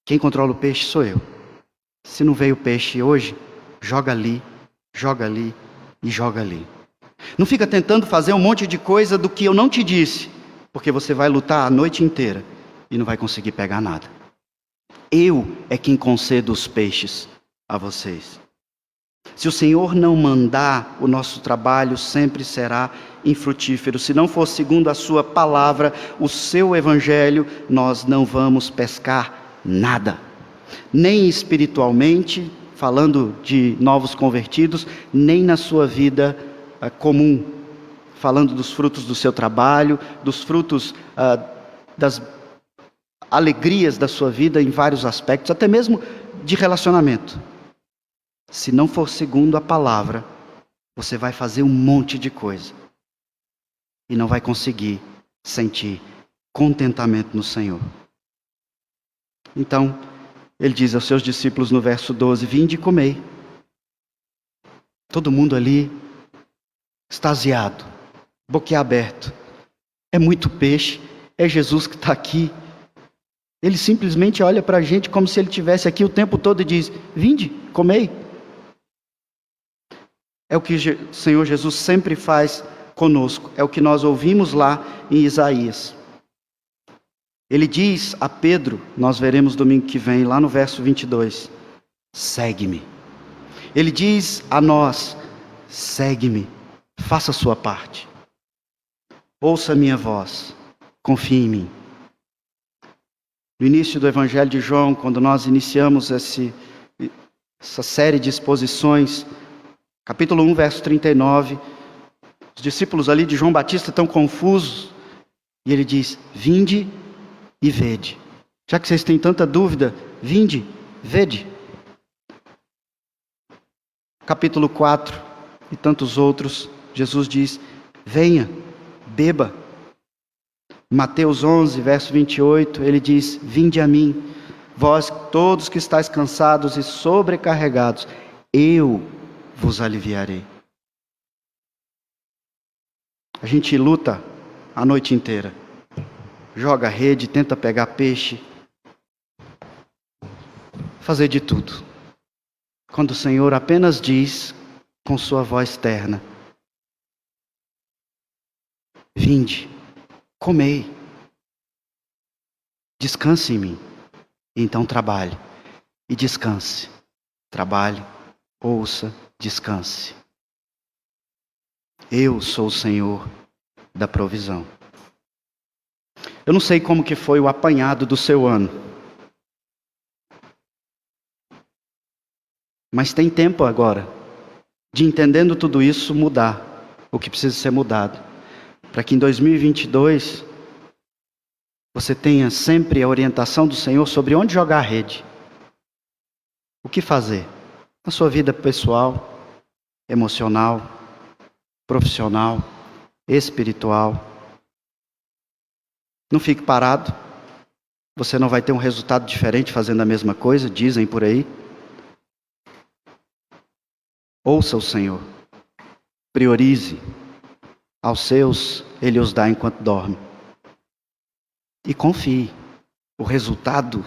Quem controla o peixe sou eu. Se não veio peixe hoje, joga ali e joga ali. Não fica tentando fazer um monte de coisa do que eu não te disse, porque você vai lutar a noite inteira e não vai conseguir pegar nada. Eu é quem concedo os peixes a vocês. Se o Senhor não mandar, o nosso trabalho sempre será infrutífero. Se não for segundo a sua palavra, o seu evangelho, nós não vamos pescar nada. Nem espiritualmente, falando de novos convertidos, nem na sua vida comum, falando dos frutos do seu trabalho, dos frutos das alegrias da sua vida em vários aspectos, até mesmo de relacionamento. Se não for segundo a palavra, você vai fazer um monte de coisa e não vai conseguir sentir contentamento no Senhor. Então, ele diz aos seus discípulos no verso 12: vinde e comei. Todo mundo ali, extasiado, boquiaberto. É muito peixe, é Jesus que está aqui. Ele simplesmente olha para a gente como se ele estivesse aqui o tempo todo e diz: vinde, comei. É o que o Senhor Jesus sempre faz conosco. É o que nós ouvimos lá em Isaías. Ele diz a Pedro, nós veremos domingo que vem, lá no verso 22, segue-me. Ele diz a nós, segue-me, faça a sua parte. Ouça a minha voz, confie em mim. No início do Evangelho de João, quando nós iniciamos essa série de exposições, capítulo 1, verso 39, os discípulos ali de João Batista estão confusos, e ele diz: vinde e vede. Já que vocês têm tanta dúvida, vinde, vede. Capítulo 4 e tantos outros, Jesus diz: venha, beba. Mateus 11, verso 28, ele diz: vinde a mim, Vós todos que estáis cansados e sobrecarregados, eu vos aliviarei. A gente luta a noite inteira. Joga rede, tenta pegar peixe. Fazer de tudo. Quando o Senhor apenas diz com sua voz terna: vinde, comei, descanse em mim. Então trabalhe e descanse. Trabalhe, ouça, descanse. Eu sou o Senhor da provisão. Eu não sei como que foi o apanhado do seu ano. Mas tem tempo agora de, entendendo tudo isso, mudar o que precisa ser mudado. Para que em 2022 você tenha sempre a orientação do Senhor sobre onde jogar a rede. O que fazer na sua vida pessoal, emocional, profissional, espiritual. Não fique parado. Você não vai ter um resultado diferente fazendo a mesma coisa, dizem por aí. Ouça o Senhor. Priorize. Aos seus, Ele os dá enquanto dorme. E confie. O resultado,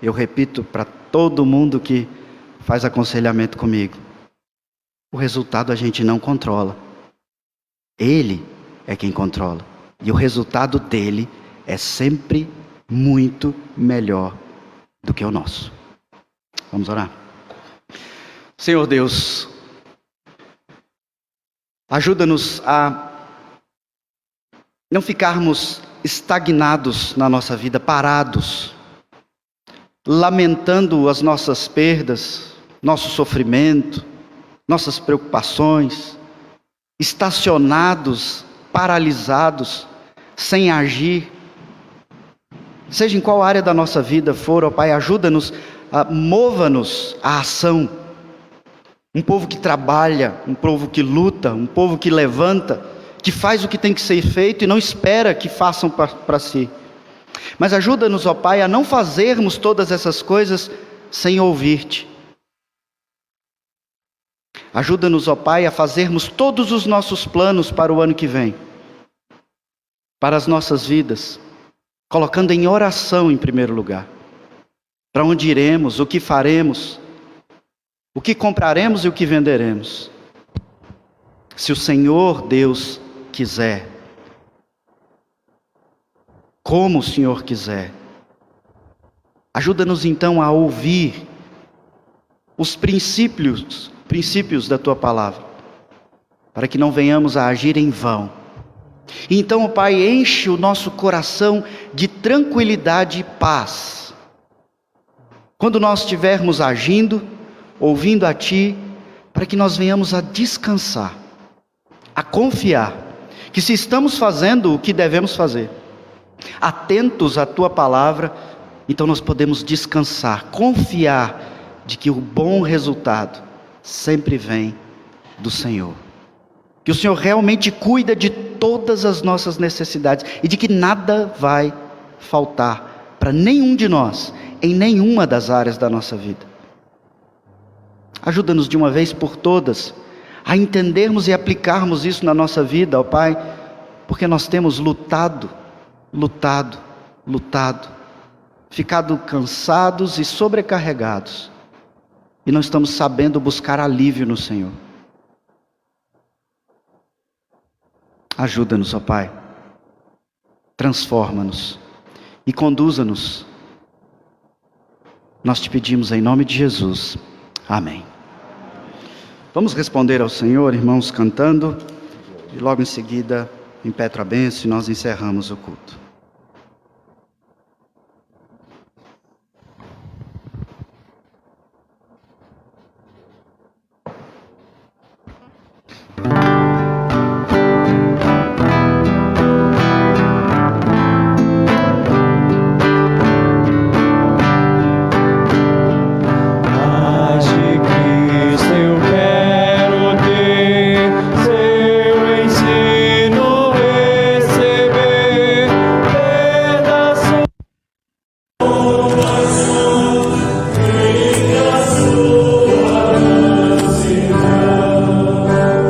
eu repito para todo mundo que faz aconselhamento comigo, o resultado a gente não controla. Ele é quem controla. E o resultado dele é sempre muito melhor do que o nosso. Vamos orar. Senhor Deus, ajuda-nos a não ficarmos estagnados na nossa vida, parados, lamentando as nossas perdas, nosso sofrimento, nossas preocupações, estacionados, paralisados, sem agir. Seja em qual área da nossa vida for, ó Pai, ajuda-nos, mova-nos à ação. Um povo que trabalha, um povo que luta, um povo que levanta, que faz o que tem que ser feito e não espera que façam para si. Mas ajuda-nos, ó Pai, a não fazermos todas essas coisas sem ouvir-te. Ajuda-nos, ó Pai, a fazermos todos os nossos planos para o ano que vem, para as nossas vidas, colocando em oração em primeiro lugar. Para onde iremos, o que faremos, o que compraremos e o que venderemos. Se o Senhor Deus quiser, como o Senhor quiser, ajuda-nos então a ouvir os princípios da Tua Palavra, para que não venhamos a agir em vão. E então, ó Pai, enche o nosso coração de tranquilidade e paz. Quando nós estivermos agindo, ouvindo a Ti, para que nós venhamos a descansar, a confiar, que se estamos fazendo o que devemos fazer, atentos à Tua Palavra, então nós podemos descansar, confiar de que o bom resultado sempre vem do Senhor. Que o Senhor realmente cuida de todas as nossas necessidades e de que nada vai faltar para nenhum de nós, em nenhuma das áreas da nossa vida. Ajuda-nos de uma vez por todas a entendermos e aplicarmos isso na nossa vida, ó Pai, porque nós temos lutado, ficado cansados e sobrecarregados, e não estamos sabendo buscar alívio no Senhor. Ajuda-nos, ó Pai, transforma-nos e conduza-nos. Nós te pedimos em nome de Jesus. Amém. Vamos responder ao Senhor, irmãos, cantando, e logo em seguida, em Petra Benção, nós encerramos o culto.